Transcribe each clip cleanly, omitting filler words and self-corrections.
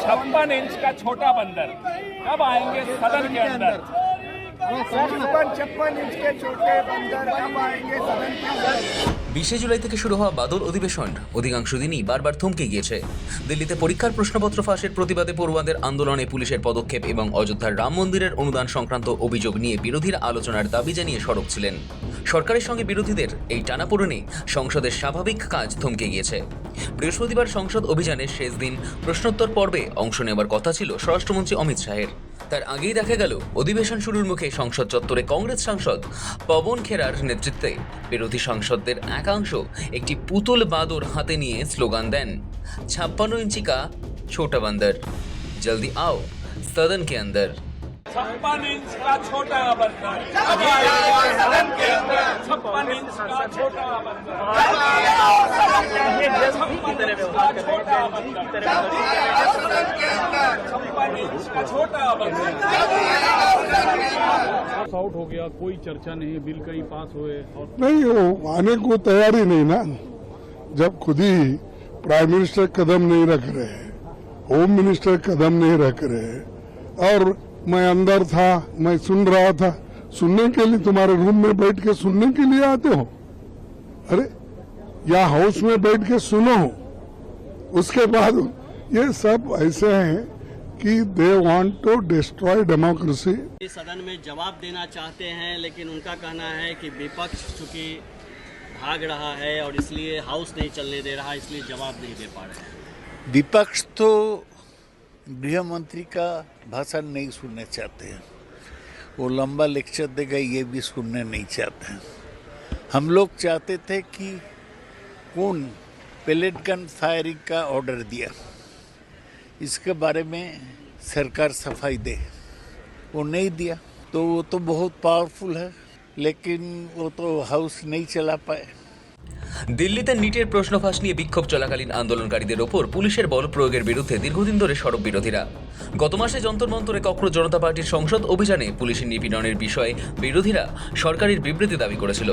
56 inch का छोटा बंदर कब आएंगे सदन के अंदर? 56 इंच के छोटे बंदर कब आएंगे सदन के अंदर? 20 জুলাই থেকে শুরু হওয়া বাদল অধিবেশন অধিকাংশ দিনই বারবার থমকে গিয়েছে। দিল্লিতে পরীক্ষার প্রশ্নপত্র ফাঁসের প্রতিবাদে পড়ুয়াদের আন্দোলনে পুলিশের পদক্ষেপ এবং অযোধ্যার রাম মন্দিরের অনুদান সংক্রান্ত অভিযোগ নিয়ে বিরোধীরা আলোচনার দাবি জানিয়ে সরব ছিলেন। সরকারের সঙ্গে বিরোধীদের এই টানাপোড়েনে সংসদের স্বাভাবিক কাজ থমকে গিয়েছে। বৃহস্পতিবার সংসদ অভিযানের শেষ দিন প্রশ্নোত্তর পর্বে অংশ নেওয়ার কথা ছিল স্বরাষ্ট্রমন্ত্রী অমিত শাহের। তার আগেই দেখা গেল অধিবেশন শুরুর মুখে সংসদ চত্বরে কংগ্রেস সাংসদ পবন খেরার নেতৃত্বে বিরোধী সাংসদদের একাংশ একটি পুতুল বাদর হাতে নিয়ে স্লোগান দেন, 56 इंची का छोटा बंदर, जल्दी आओ सदन के अंदर। 56 इंच का छोटा बंदर कब आएगा सदन के अंदर? 56 इंच का छोटा बंदर 56 इंच का छोटा बंदर आउट हो गया, कोई चर्चा नहीं, बिल कहीं पास हुए और नहीं, वो आने को तैयार ही नहीं ना। जब खुद ही प्राइम मिनिस्टर कदम नहीं रख रहे, होम मिनिस्टर कदम नहीं रख रहे, और मैं अंदर था, मैं सुन रहा था। सुनने के लिए तुम्हारे रूम में बैठ के सुनने के लिए आते हो? अरे या हाउस में बैठ के सुनो। उसके बाद ये सब ऐसे हैं कि they want to destroy democracy. सदन में जवाब देना चाहते हैं, लेकिन उनका कहना है कि विपक्ष चूंकि भाग रहा है और इसलिए हाउस नहीं चलने दे रहा, इसलिए जवाब नहीं दे पा रहे हैं। विपक्ष तो गृह मंत्री का भाषण नहीं सुनने चाहते हैं, वो लंबा लेक्चर देगा ये भी सुनने नहीं चाहते हैं। हम लोग चाहते थे कि कौन पेलेट गन फायरिंग का ऑर्डर दिया, इसके बारे में सरकार सफाई दे, वो नहीं दिया। तो वो तो बहुत पावरफुल है, लेकिन वो तो हाउस नहीं चला पाए। দিল্লিতে নিটের প্রশ্ন ফাঁস নিয়ে বিক্ষোভ চলাকালীন আন্দোলনকারীদের ওপর পুলিশের বল প্রয়োগের বিরুদ্ধে দীর্ঘদিন ধরে সরব বিরোধীরা। গত মাসে যন্তর মন্তরে ককরোচ জনতা পার্টির সংসদ অভিযানে পুলিশের নিপীড়নের বিষয়ে বিরোধীরা সরকারের বিবৃতি দাবি করেছিল।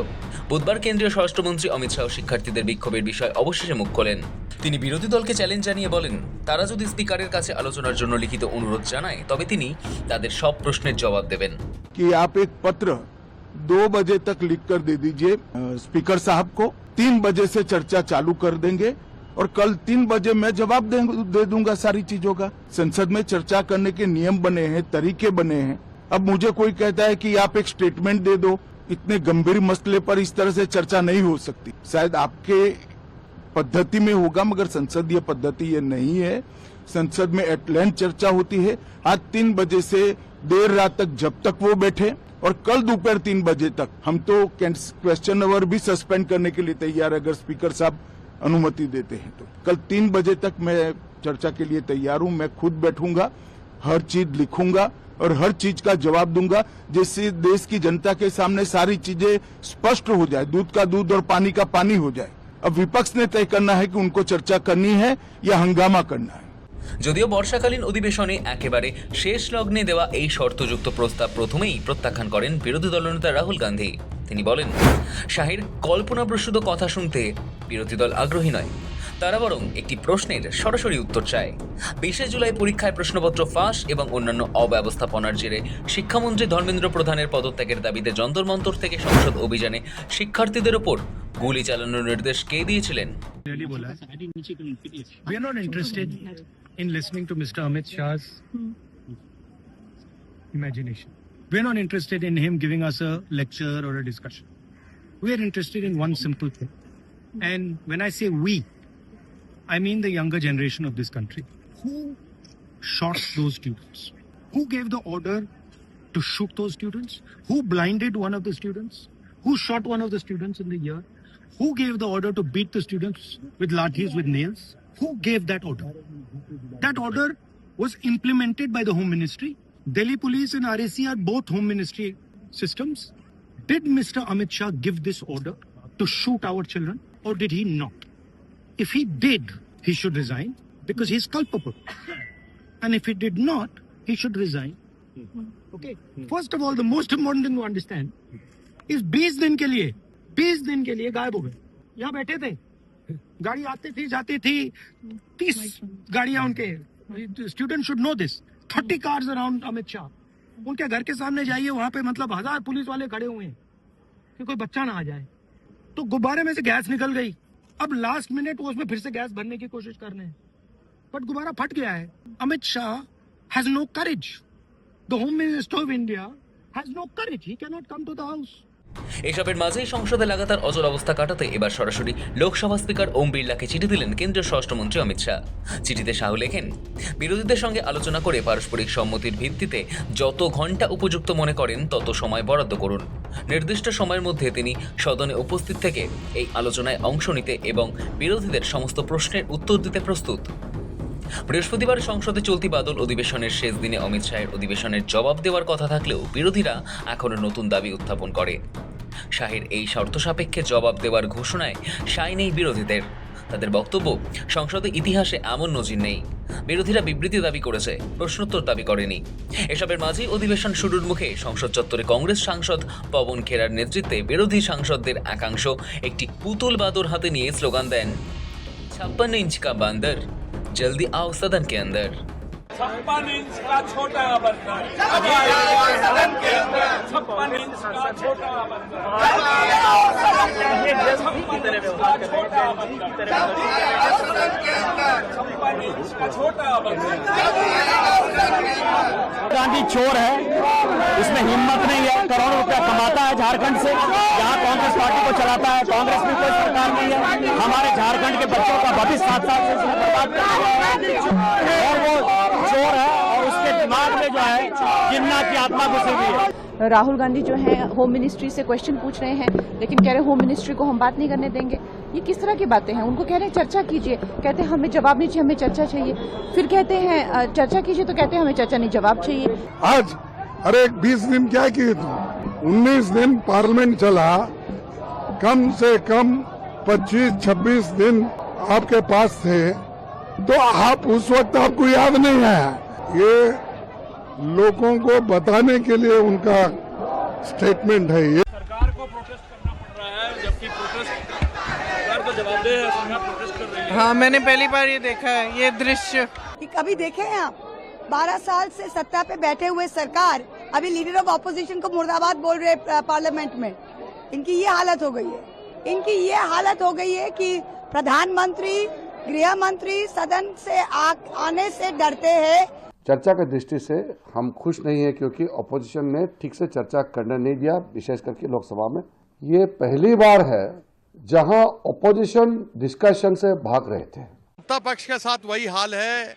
বুধবার কেন্দ্রীয় স্বরাষ্ট্রমন্ত্রী অমিত শাহ শিক্ষার্থীদের বিক্ষোভের বিষয়ে অবশেষে মুখ খোলেন। তিনি বিরোধী দলকে চ্যালেঞ্জ জানিয়ে বলেন, তারা যদি স্পিকারের কাছে আলোচনার জন্য লিখিত অনুরোধ জানায় তবে তিনি তাদের সব প্রশ্নের জবাব দেবেন। कि आप एक पत्र 2 बजे तक लिख कर दे दीजिए स्पीकर साहब को, 3 बजे से चर्चा चालू कर देंगे और कल 3 बजे मैं जवाब दे दूंगा सारी चीजों का। संसद में चर्चा करने के नियम बने हैं, तरीके बने हैं। अब मुझे कोई कहता है कि आप एक स्टेटमेंट दे दो, इतने गंभीर मसले पर इस तरह से चर्चा नहीं हो सकती। शायद आपके पद्धति में होगा, मगर संसदीय पद्धति ये नहीं है। संसद में एट लेंथ चर्चा होती है। आज 3 बजे से देर रात तक जब तक वो बैठे, और कल दोपहर 3 बजे तक हम तो क्वेश्चन आवर भी सस्पेंड करने के लिए तैयार है, अगर स्पीकर साहब अनुमति देते हैं तो। कल 3 बजे तक मैं चर्चा के लिए तैयार हूं। मैं खुद बैठूंगा, हर चीज लिखूंगा और हर चीज का जवाब दूंगा, जिससे देश की जनता के सामने सारी चीजें स्पष्ट हो जाए, दूध का दूध और पानी का पानी हो जाए। अब विपक्ष ने तय करना है कि उनको चर्चा करनी है या हंगामा करना है। যদিও বর্ষাকালীন অধিবেশনে একেবারে শেষ লগ্নে দেওয়া এই শর্তযুক্ত প্রস্তাব প্রথমেই প্রত্যাখ্যান করেন বিরোধী দলনেতা রাহুল গান্ধী। তিনি বলেন, শাহের কল্পনাপ্রসূত কথা শুনতে বিরোধী দল আগ্রহী নয়, তারা বরং একটি প্রশ্নের সরাসরি উত্তর চায়। 20 জুলাই পরীক্ষায় প্রশ্নপত্র ফাঁস এবং অন্যান্য অব্যবস্থাপনার জেরে শিক্ষামন্ত্রী ধর্মেন্দ্র প্রধানের পদত্যাগের দাবিতে যন্তর মন্তর থেকে সংসদ অভিযানে শিক্ষার্থীদের ওপর গুলি চালানোর নির্দেশ কে দিয়েছিলেন? we are not interested in listening to Mr. Amit Shah's imagination. We are not interested in him giving us a lecture or a discussion. We are interested in one simple thing. And when I say we, I mean the younger generation of this country. Who shot those students? Who gave the order to shoot those students? Who blinded one of the students? Who shot one of the students in the ear? Who gave the order to beat the students with lathis, with nails? Who gave that order? That order was implemented by the Home Ministry. Delhi Police and RAC are both Home Ministry systems. Did Mr. Amit Shah give this order to shoot our children, or did he not? If he did, he should resign because he is culpable. And if he did not, he should resign. Okay. First of all, the most important thing to understand is 20 दिन के लिए गायब हो गए। यहाँ बैठे थे, गाड़ी आती थी जाती थी 30 गाड़ियां उनके, student should know this, 30 cars around Amit Shah. उनके घर के सामने जाइए, वहां पे मतलब 1000 पुलिस वाले खड़े हुए हैं कि कोई बच्चा ना आ जाए। तो गुब्बारे में से गैस निकल गई, अब लास्ट मिनट वो उसमें फिर से गैस भरने की कोशिश कर रहे हैं, बट गुब्बारा फट गया है। Amit Shah has no courage, the home minister of India has no courage, he can not come to the house. এসবের মাঝেই সংসদে লাগাতার অচল অবস্থা কাটাতে এবার সরাসরি লোকসভা স্পিকার ওম বিড়লাকে চিঠি দিলেন কেন্দ্রীয় স্বরাষ্ট্রমন্ত্রী অমিত শাহ। চিঠিতে শাহ লেখেন, বিরোধীদের সঙ্গে আলোচনা করে পারস্পরিক সম্মতির ভিত্তিতে যত ঘন্টা উপযুক্ত মনে করেন তত সময় বরাদ্দ করুন। নির্দিষ্ট সময়ের মধ্যে তিনি সদনে উপস্থিত থেকে এই আলোচনায় অংশ নিতে এবং বিরোধীদের সমস্ত প্রশ্নের উত্তর দিতে প্রস্তুত। বৃহস্পতিবার সংসদে চলতি বাদল অধিবেশনের শেষ দিনে অমিত শাহের অধিবেশনের জবাব দেওয়ার কথা থাকলেও বিরোধীরা এখনো নতুন দাবি উত্থাপন করে। শাহের এই শর্ত সাপেক্ষে জবাব দেওয়ার ঘোষণায় সায় নেই বিরোধীদের। তাদের বক্তব্য, সংসদে ইতিহাসে এমন নজির নেই। বিরোধীরা বিবৃতি দাবি করেছে, প্রশ্নোত্তর দাবি করেনি। এসবের মাঝেই অধিবেশন শুরুর মুখে সংসদ চত্বরে কংগ্রেস সাংসদ পবন খেরার নেতৃত্বে বিরোধী সাংসদদের একাংশ একটি পুতুল বাদর হাতে নিয়ে স্লোগান দেন, 56 इंच का बंदर जल्दी आओ सदन के अंदर। 56 इंच का छोटा बंदर सदन के अंदर, 56 इंच का छोटा बंदर, 56 इंच का छोटा बंदर। गांधी चोर है, इसमें हिम्मत नहीं है, करोड़ों रुपया कमाता है झारखंड से, यहाँ कांग्रेस पार्टी को चलाता है। कांग्रेस में कोई सरकार नहीं है, हमारे झारखंड के बच्चों का भविष्य 7 साल से बर्बाद कर दिया है। और वो चोर है और उसके दिमाग में जो है जिन्ना की आत्मा घुसी हुई है। राहुल गांधी जो है होम मिनिस्ट्री से क्वेश्चन पूछ रहे हैं, लेकिन कह रहे हैं होम मिनिस्ट्री को हम बात नहीं करने देंगे। ये किस तरह की बातें हैं? उनको कह रहे हैं चर्चा कीजिए, कहते हैं हमें जवाब नहीं चाहिए, हमें चर्चा चाहिए। फिर कहते हैं चर्चा कीजिए, तो कहते हैं हमें चर्चा नहीं, जवाब चाहिए। आज अरे 20 दिन क्या किए तुम? 19 दिन पार्लियामेंट चला, कम से कम 25-26 दिन आपके पास थे, तो आप उस वक्त आपको याद नहीं आया। ये लोगों को बताने के लिए उनका स्टेटमेंट है ये। सरकार को प्रोटेस्ट करना पड़ रहा है, जबकि प्रोटेस्ट सरकार तो जवाबदेह है, सरकार प्रोटेस्ट कर रही है। हाँ, मैंने पहली बार ये देखा है, ये दृश्य। कभी देखे हैं आप? 12 साल से सत्ता पे बैठे हुए सरकार अभी लीडर ऑफ ऑपोजिशन को मुर्दाबाद बोल रहे पार्लियामेंट में। इनकी ये हालत हो गई है, इनकी ये हालत हो गई है कि प्रधानमंत्री, गृह मंत्री सदन से आने से डरते हैं। चर्चा की दृष्टि से हम खुश नहीं है, क्योंकि अपोजिशन ने ठीक से चर्चा करने नहीं दिया, विशेष करके लोकसभा में। ये पहली बार है जहां अपोजिशन डिस्कशन से भाग रहे थे। सत्ता पक्ष के साथ वही हाल है,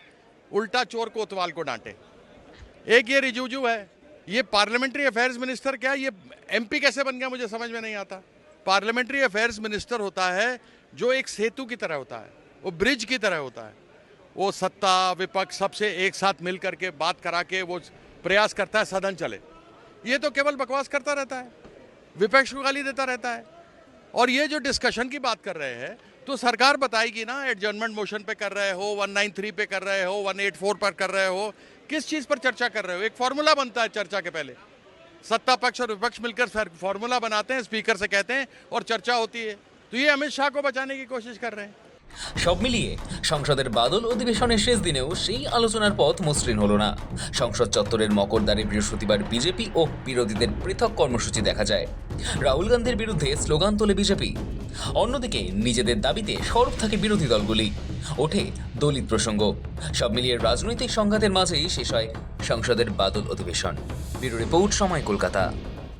उल्टा चोर कोतवाल को डांटे। एक ये रिजिजू है, ये पार्लियामेंट्री अफेयर्स मिनिस्टर क्या, ये एमपी कैसे बन गया मुझे समझ में नहीं आता। पार्लियामेंट्री अफेयर्स मिनिस्टर होता है जो एक सेतु की तरह होता है, वो ब्रिज की तरह होता है। वो सत्ता विपक्ष सबसे एक साथ मिल करके बात करा के वो प्रयास करता है सदन चले। ये तो केवल बकवास करता रहता है, विपक्ष को गाली देता रहता है। और ये जो डिस्कशन की बात कर रहे हैं, तो सरकार बताएगी ना, एडजर्नमेंट मोशन पे कर रहे हो, 193 पे कर रहे हो, 184 पर कर रहे हो, किस चीज पर चर्चा कर रहे हो। एक फॉर्मूला बनता है चर्चा के पहले, सत्ता पक्ष और विपक्ष मिलकर फॉर्मूला बनाते हैं, स्पीकर से कहते हैं और चर्चा होती है। तो ये अमित शाह को बचाने की कोशिश कर रहे हैं। সব মিলিয়ে সংসদের বাদল অধিবেশনের শেষ দিনেও সেই আলোচনার পথ মসৃণ হলো না। সংসদ চত্বরের মকরদ্বারে বৃহস্পতিবার বিজেপি ও বিরোধীদের পৃথক কর্মসূচি দেখা যায়। রাহুল গান্ধীর বিরুদ্ধে স্লোগান তোলে বিজেপি, অন্যদিকে নিজেদের দাবিতে সরব থাকে বিরোধী দলগুলি। ওঠে দলিত প্রসঙ্গ। সব মিলিয়ে রাজনৈতিক সংঘাতের মাঝেই শেষ হয় সংসদের বাদল অধিবেশন। ব্যুরো রিপোর্ট, সময়, কলকাতা।